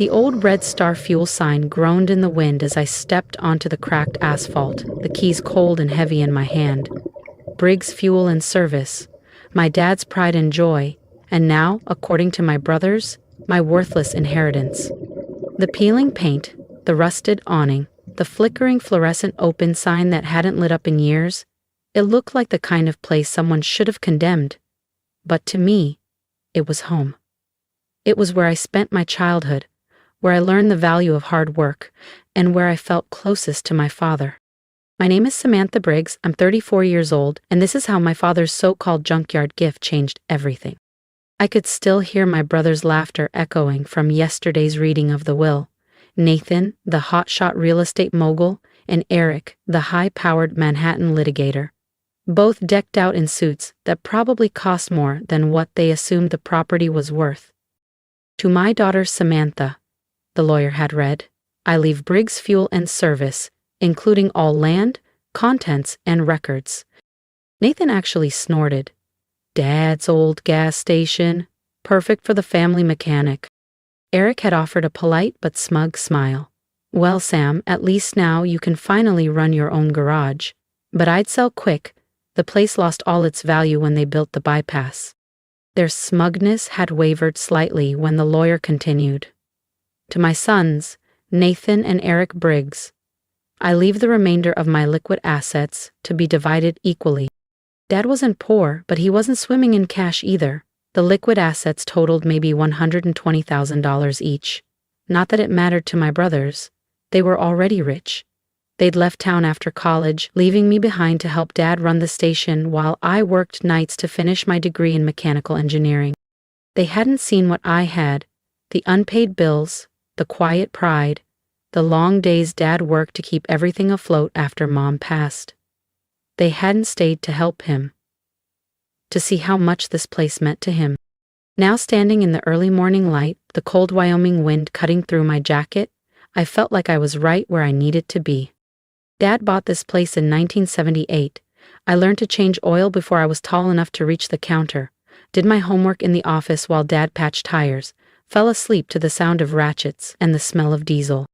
The old Red Star fuel sign groaned in the wind as I stepped onto the cracked asphalt, the keys cold and heavy in my hand. Briggs Fuel and Service, my dad's pride and joy, and now, according to my brothers, my worthless inheritance. The peeling paint, the rusted awning, the flickering fluorescent open sign that hadn't lit up in years, it looked like the kind of place someone should have condemned. But to me, it was home. It was where I spent my childhood, where I learned the value of hard work, and where I felt closest to my father. My name is Samantha Briggs, I'm 34 years old, and this is how my father's so-called junkyard gift changed everything. I could still hear my brother's laughter echoing from yesterday's reading of the will. Nathan, the hotshot real estate mogul, and Eric, the high-powered Manhattan litigator. Both decked out in suits that probably cost more than what they assumed the property was worth. To my daughter Samantha, the lawyer had read, I leave Briggs Fuel and Service, including all land, contents, and records. Nathan actually snorted. Dad's old gas station, perfect for the family mechanic. Eric had offered a polite but smug smile. Well, Sam, at least now you can finally run your own garage. But I'd sell quick. The place lost all its value when they built the bypass. Their smugness had wavered slightly when the lawyer continued. To my sons, Nathan and Eric Briggs, I leave the remainder of my liquid assets to be divided equally. Dad wasn't poor, but he wasn't swimming in cash either. The liquid assets totaled maybe $120,000 each. Not that it mattered to my brothers. They were already rich. They'd left town after college, leaving me behind to help Dad run the station while I worked nights to finish my degree in mechanical engineering. They hadn't seen what I had, the unpaid bills, the quiet pride, the long days Dad worked to keep everything afloat after Mom passed. They hadn't stayed to help him, to see how much this place meant to him. Now standing in the early morning light, the cold Wyoming wind cutting through my jacket, I felt like I was right where I needed to be. Dad bought this place in 1978. I learned to change oil before I was tall enough to reach the counter, did my homework in the office while Dad patched tires, fell asleep to the sound of ratchets and the smell of diesel.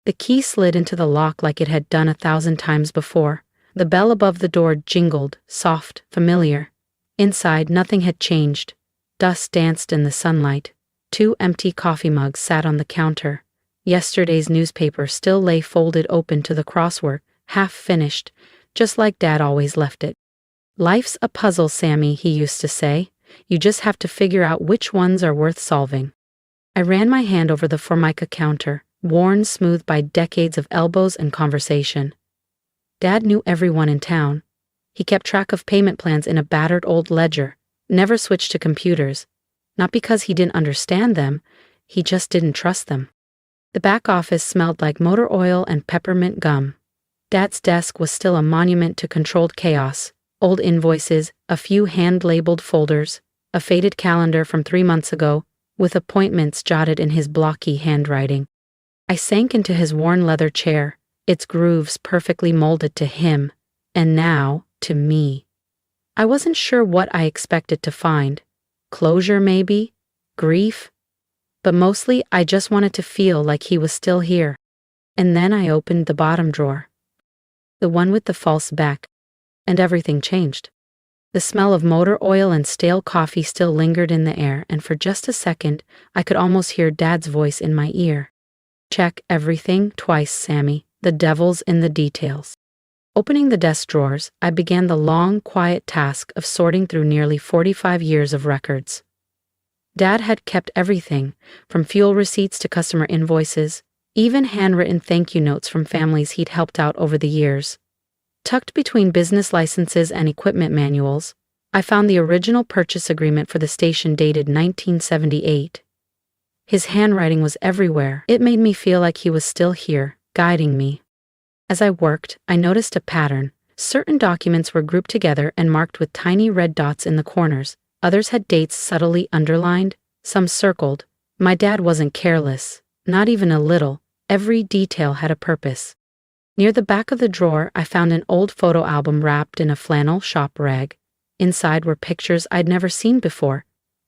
The key slid into the lock like it had done 1,000 times before. The bell above the door jingled, soft, familiar. Inside, nothing had changed. Dust danced in the sunlight. 2 empty coffee mugs sat on the counter. Yesterday's newspaper still lay folded open to the crossword, half finished, just like Dad always left it. Life's a puzzle, Sammy, he used to say. You just have to figure out which ones are worth solving. I ran my hand over the Formica counter, worn smooth by decades of elbows and conversation. Dad knew everyone in town. He kept track of payment plans in a battered old ledger, never switched to computers. Not because he didn't understand them, he just didn't trust them. The back office smelled like motor oil and peppermint gum. Dad's desk was still a monument to controlled chaos. Old invoices, a few hand-labeled folders, a faded calendar from 3 months ago, with appointments jotted in his blocky handwriting. I sank into his worn leather chair, its grooves perfectly molded to him, and now, to me. I wasn't sure what I expected to find. Closure, maybe? Grief? But mostly, I just wanted to feel like he was still here. And then I opened the bottom drawer. The one with the false back. And everything changed. The smell of motor oil and stale coffee still lingered in the air, and for just a second, I could almost hear Dad's voice in my ear. Check everything twice, Sammy. The devil's in the details. Opening the desk drawers, I began the long, quiet task of sorting through nearly 45 years of records. Dad had kept everything, from fuel receipts to customer invoices, even handwritten thank you notes from families he'd helped out over the years. Tucked between business licenses and equipment manuals, I found the original purchase agreement for the station dated 1978. His handwriting was everywhere. It made me feel like he was still here, guiding me. As I worked, I noticed a pattern. Certain documents were grouped together and marked with tiny red dots in the corners. Others had dates subtly underlined, some circled. My dad wasn't careless, not even a little. Every detail had a purpose. Near the back of the drawer, I found an old photo album wrapped in a flannel shop rag. Inside were pictures I'd never seen before.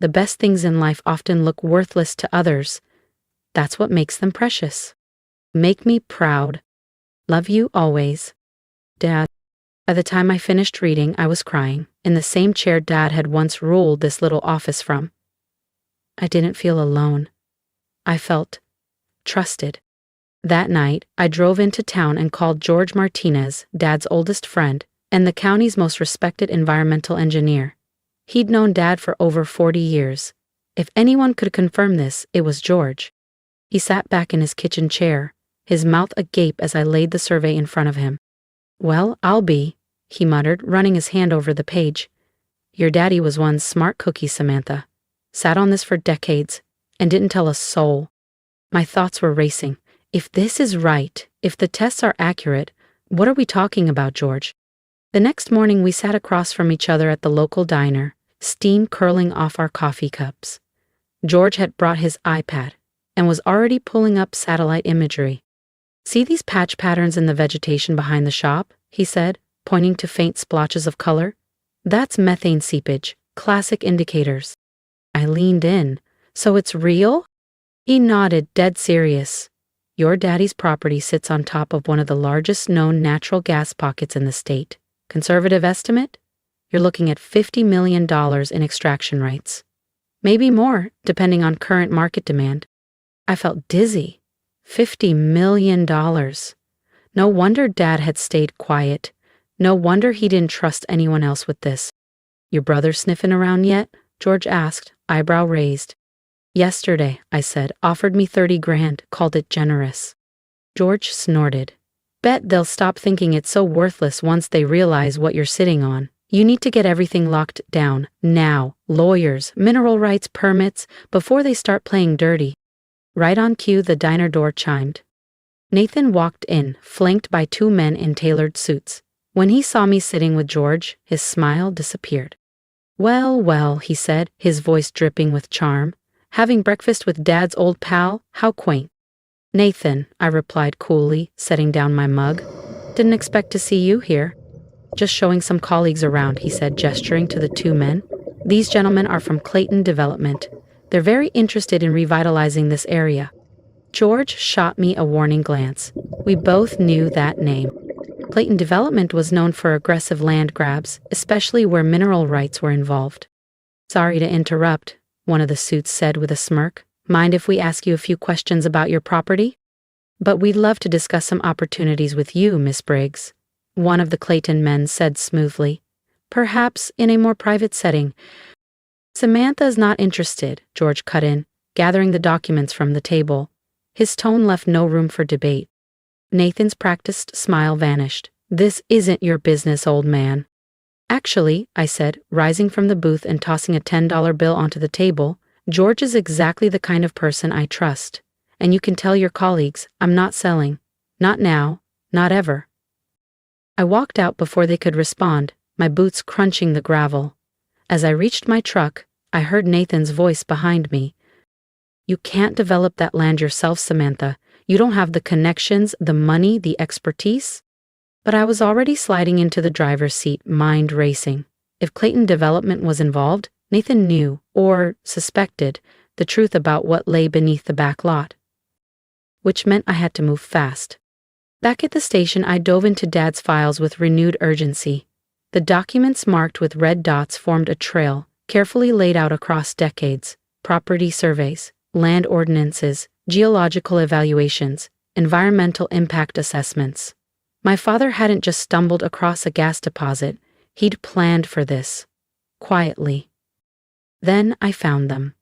The best things in life often look worthless to others. That's what makes them precious. Make me proud. Love you always. Dad. By the time I finished reading, I was crying, in the same chair Dad had once ruled this little office from. I didn't feel alone. I felt trusted. That night, I drove into town and called George Martinez, Dad's oldest friend, and the county's most respected environmental engineer. He'd known Dad for over 40 years. If anyone could confirm this, it was George. He sat back in his kitchen chair, his mouth agape as I laid the survey in front of him. "Well, I'll be," he muttered, running his hand over the page. "Your daddy was one smart cookie, Samantha. Sat on this for decades, and didn't tell a soul." My thoughts were racing. If this is right, if the tests are accurate, what are we talking about, George? The next morning we sat across from each other at the local diner, steam curling off our coffee cups. George had brought his iPad and was already pulling up satellite imagery. "See these patch patterns in the vegetation behind the shop?" he said, pointing to faint splotches of color. "That's methane seepage, classic indicators." I leaned in. "So it's real?" He nodded, dead serious. "Your daddy's property sits on top of one of the largest known natural gas pockets in the state. Conservative estimate? You're looking at $50 million in extraction rights. Maybe more, depending on current market demand." I felt dizzy. $50 million. No wonder Dad had stayed quiet. No wonder he didn't trust anyone else with this. "Your brother sniffing around yet?" George asked, eyebrow raised. "Yesterday," I said, "offered me 30 grand, called it generous." George snorted. "Bet they'll stop thinking it's so worthless once they realize what you're sitting on. You need to get everything locked down, now. Lawyers, mineral rights, permits, before they start playing dirty." Right on cue, the diner door chimed. Nathan walked in, flanked by 2 men in tailored suits. When he saw me sitting with George, his smile disappeared. "Well, well," he said, his voice dripping with charm. "Having breakfast with Dad's old pal? How quaint." "Nathan," I replied coolly, setting down my mug. "Didn't expect to see you here." "Just showing some colleagues around," he said, gesturing to the 2 men. "These gentlemen are from Clayton Development. They're very interested in revitalizing this area." George shot me a warning glance. We both knew that name. Clayton Development was known for aggressive land grabs, especially where mineral rights were involved. "Sorry to interrupt," one of the suits said with a smirk. "Mind if we ask you a few questions about your property?" "But we'd love to discuss some opportunities with you, Miss Briggs," one of the Clayton men said smoothly. "Perhaps in a more private setting." "Samantha's not interested," George cut in, gathering the documents from the table. His tone left no room for debate. Nathan's practiced smile vanished. "This isn't your business, old man." "Actually," I said, rising from the booth and tossing a $10 bill onto the table, "George is exactly the kind of person I trust. And you can tell your colleagues, I'm not selling. Not now. Not ever." I walked out before they could respond, my boots crunching the gravel. As I reached my truck, I heard Nathan's voice behind me. "You can't develop that land yourself, Samantha. You don't have the connections, the money, the expertise." But I was already sliding into the driver's seat, mind racing. If Clayton Development was involved, Nathan knew, or suspected, the truth about what lay beneath the back lot. Which meant I had to move fast. Back at the station, I dove into Dad's files with renewed urgency. The documents marked with red dots formed a trail, carefully laid out across decades: property surveys, land ordinances, geological evaluations, environmental impact assessments. My father hadn't just stumbled across a gas deposit, he'd planned for this. Quietly. Then I found them.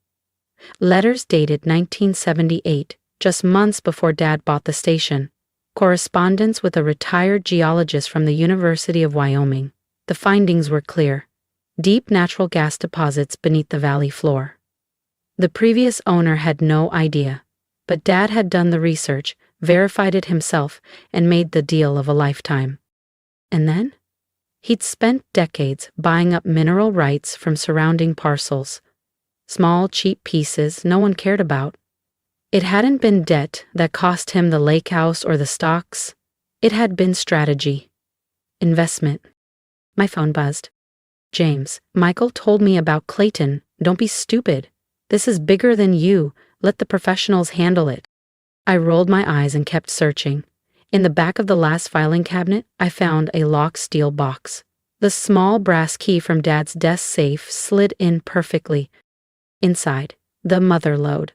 Letters dated 1978, just months before Dad bought the station. Correspondence with a retired geologist from the University of Wyoming. The findings were clear. Deep natural gas deposits beneath the valley floor. The previous owner had no idea, but Dad had done the research, verified it himself, and made the deal of a lifetime. And then? He'd spent decades buying up mineral rights from surrounding parcels. Small, cheap pieces no one cared about. It hadn't been debt that cost him the lake house or the stocks. It had been strategy. Investment. My phone buzzed. "James, Michael told me about Clayton. Don't be stupid. This is bigger than you. Let the professionals handle it. I rolled my eyes and kept searching. In the back of the last filing cabinet, I found a locked steel box. The small brass key from Dad's desk safe slid in perfectly. Inside, the mother lode.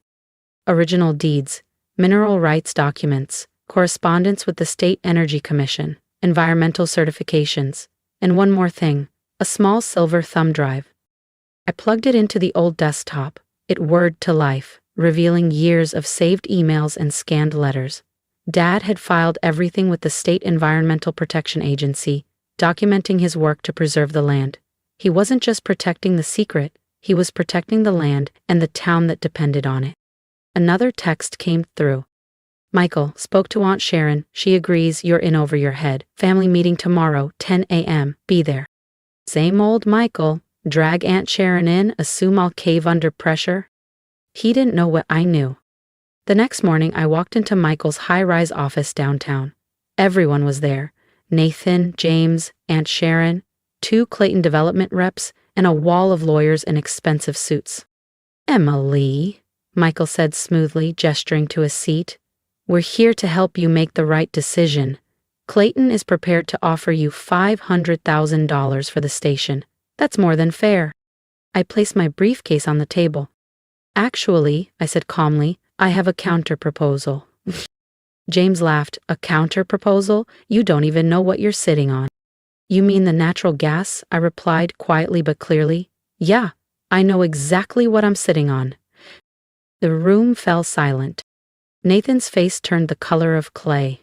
Original deeds, mineral rights documents, correspondence with the State Energy Commission, environmental certifications, and one more thing, a small silver thumb drive. I plugged it into the old desktop. It whirred to life, revealing years of saved emails and scanned letters. Dad had filed everything with the State Environmental Protection Agency, documenting his work to preserve the land. He wasn't just protecting the secret, he was protecting the land and the town that depended on it. Another text came through. Michael, spoke to Aunt Sharon. She agrees you're in over your head. Family meeting tomorrow, 10 a.m. Be there. Same old Michael. Drag Aunt Sharon in, assume I'll cave under pressure? He didn't know what I knew. The next morning, I walked into Michael's high-rise office downtown. Everyone was there. Nathan, James, Aunt Sharon, 2 Clayton development reps, and a wall of lawyers in expensive suits. Emily, Michael said smoothly, gesturing to a seat. We're here to help you make the right decision. Clayton is prepared to offer you $500,000 for the station. That's more than fair. I placed my briefcase on the table. Actually, I said calmly, I have a counter-proposal. James laughed. A counter-proposal? You don't even know what you're sitting on. You mean the natural gas? I replied quietly but clearly. Yeah, I know exactly what I'm sitting on. The room fell silent. Nathan's face turned the color of clay.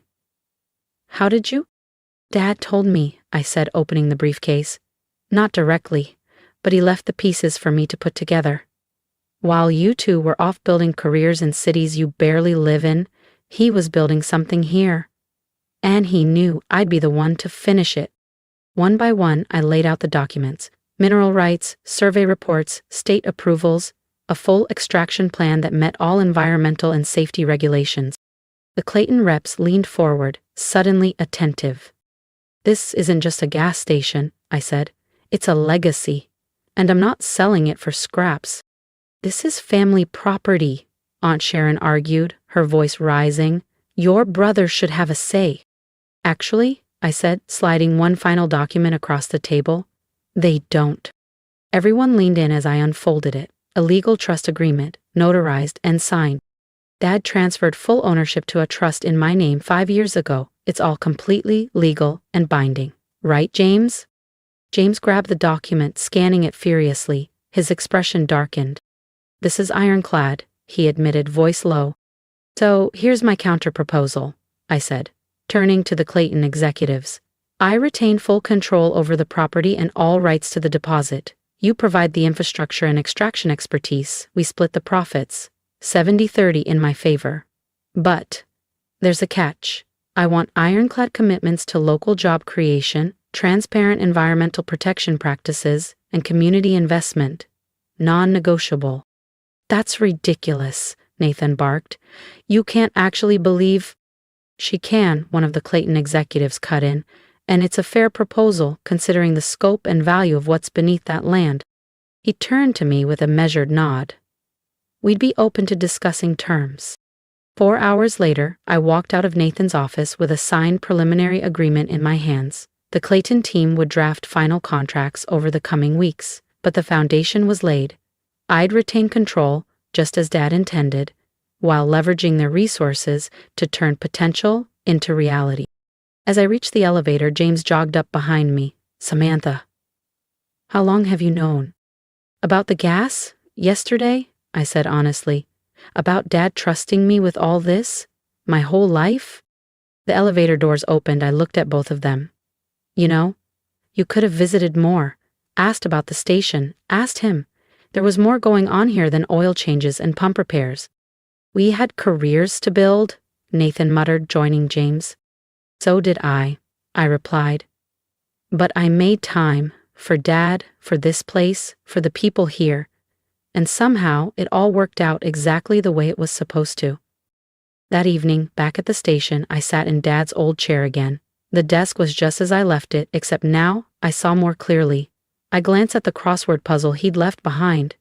How did you? Dad told me, I said, opening the briefcase. Not directly, but he left the pieces for me to put together. While you two were off building careers in cities you barely live in, he was building something here. And he knew I'd be the one to finish it. One by one, I laid out the documents. Mineral rights, survey reports, state approvals, a full extraction plan that met all environmental and safety regulations. The Clayton reps leaned forward, suddenly attentive. This isn't just a gas station, I said. It's a legacy. And I'm not selling it for scraps. This is family property, Aunt Sharon argued, her voice rising. Your brother should have a say. Actually, I said, sliding one final document across the table, they don't. Everyone leaned in as I unfolded it. A legal trust agreement, notarized and signed. Dad transferred full ownership to a trust in my name 5 years ago. It's all completely legal and binding. Right, James? James grabbed the document, scanning it furiously. His expression darkened. This is ironclad, he admitted, voice low. So here's my counter-proposal, I said, turning to the Clayton executives. I retain full control over the property and all rights to the deposit. You provide the infrastructure and extraction expertise. We split the profits. 70-30 in my favor. But there's a catch. I want ironclad commitments to local job creation, transparent environmental protection practices, and community investment. Non-negotiable. That's ridiculous, Nathan barked. You can't actually believe... She can, one of the Clayton executives cut in, and it's a fair proposal considering the scope and value of what's beneath that land. He turned to me with a measured nod. We'd be open to discussing terms. 4 hours later, I walked out of Nathan's office with a signed preliminary agreement in my hands. The Clayton team would draft final contracts over the coming weeks, but the foundation was laid. I'd retain control, just as Dad intended, while leveraging their resources to turn potential into reality. As I reached the elevator, James jogged up behind me. Samantha. How long have you known? About the gas? Yesterday? I said honestly. About Dad trusting me with all this? My whole life? The elevator doors opened. I looked at both of them. You know, you could have visited more, asked about the station, asked him. There was more going on here than oil changes and pump repairs. We had careers to build, Nathan muttered, joining James. So did I replied. But I made time for Dad, for this place, for the people here, and somehow it all worked out exactly the way it was supposed to. That evening, back at the station, I sat in Dad's old chair again. The desk was just as I left it, except now I saw more clearly. I glanced at the crossword puzzle he'd left behind.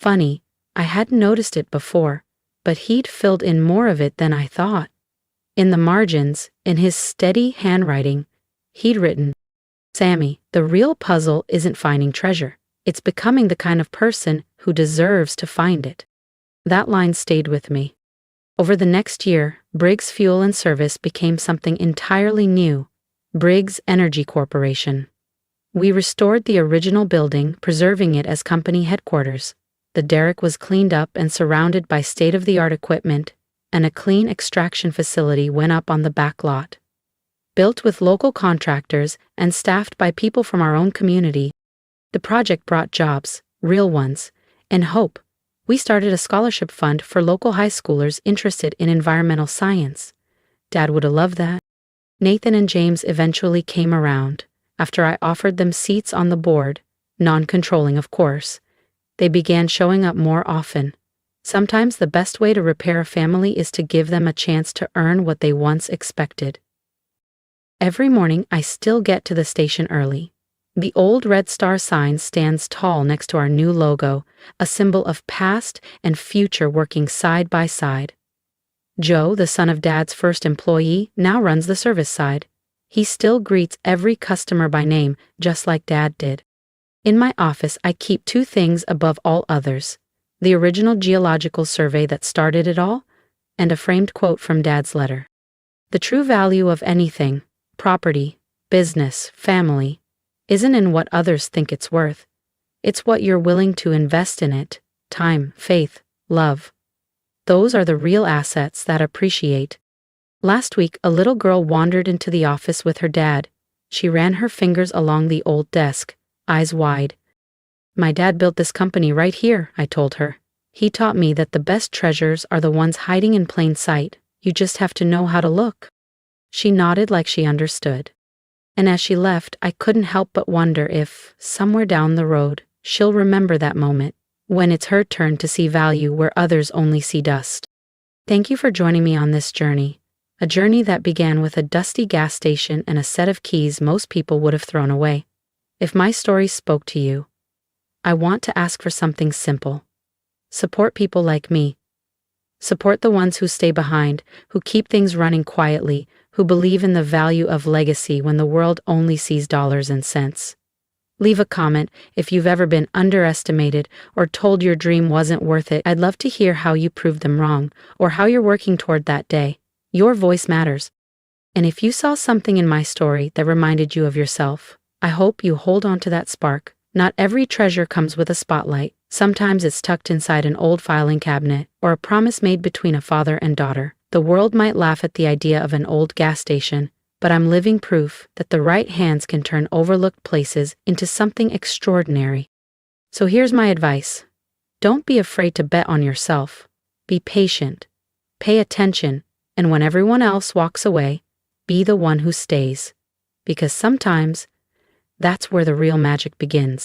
Funny, I hadn't noticed it before, but he'd filled in more of it than I thought. In the margins, in his steady handwriting, he'd written, "Sammy, the real puzzle isn't finding treasure. It's becoming the kind of person who deserves to find it." That line stayed with me. Over the next year, Briggs Fuel and Service became something entirely new, Briggs Energy Corporation. We restored the original building, preserving it as company headquarters. The derrick was cleaned up and surrounded by state-of-the-art equipment, and a clean extraction facility went up on the back lot. Built with local contractors and staffed by people from our own community, the project brought jobs, real ones, and hope. We started a scholarship fund for local high schoolers interested in environmental science. Dad would have loved that. Nathan and James eventually came around. After I offered them seats on the board, non-controlling of course, they began showing up more often. Sometimes the best way to repair a family is to give them a chance to earn what they once expected. Every morning I still get to the station early. The old red star sign stands tall next to our new logo, a symbol of past and future working side by side. Joe, the son of Dad's first employee, now runs the service side. He still greets every customer by name, just like Dad did. In my office, I keep two things above all others: the original geological survey that started it all, and a framed quote from Dad's letter. The true value of anything, property, business, family, isn't in what others think it's worth. It's what you're willing to invest in it: time, faith, love. Those are the real assets that appreciate. Last week, a little girl wandered into the office with her dad. She ran her fingers along the old desk, eyes wide. "My dad built this company right here," I told her. "He taught me that the best treasures are the ones hiding in plain sight. You just have to know how to look." She nodded like she understood. And as she left, I couldn't help but wonder if, somewhere down the road, she'll remember that moment, when it's her turn to see value where others only see dust. Thank you for joining me on this journey. A journey that began with a dusty gas station and a set of keys most people would have thrown away. If my story spoke to you, I want to ask for something simple. Support people like me. Support the ones who stay behind, who keep things running quietly, who believe in the value of legacy when the world only sees dollars and cents. Leave a comment if you've ever been underestimated or told your dream wasn't worth it. I'd love to hear how you proved them wrong, or how you're working toward that day. Your voice matters. And if you saw something in my story that reminded you of yourself, I hope you hold on to that spark. Not every treasure comes with a spotlight. Sometimes it's tucked inside an old filing cabinet, or a promise made between a father and daughter. The world might laugh at the idea of an old gas station, but I'm living proof that the right hands can turn overlooked places into something extraordinary. So here's my advice. Don't be afraid to bet on yourself. Be patient. Pay attention. And when everyone else walks away, be the one who stays. Because sometimes, that's where the real magic begins.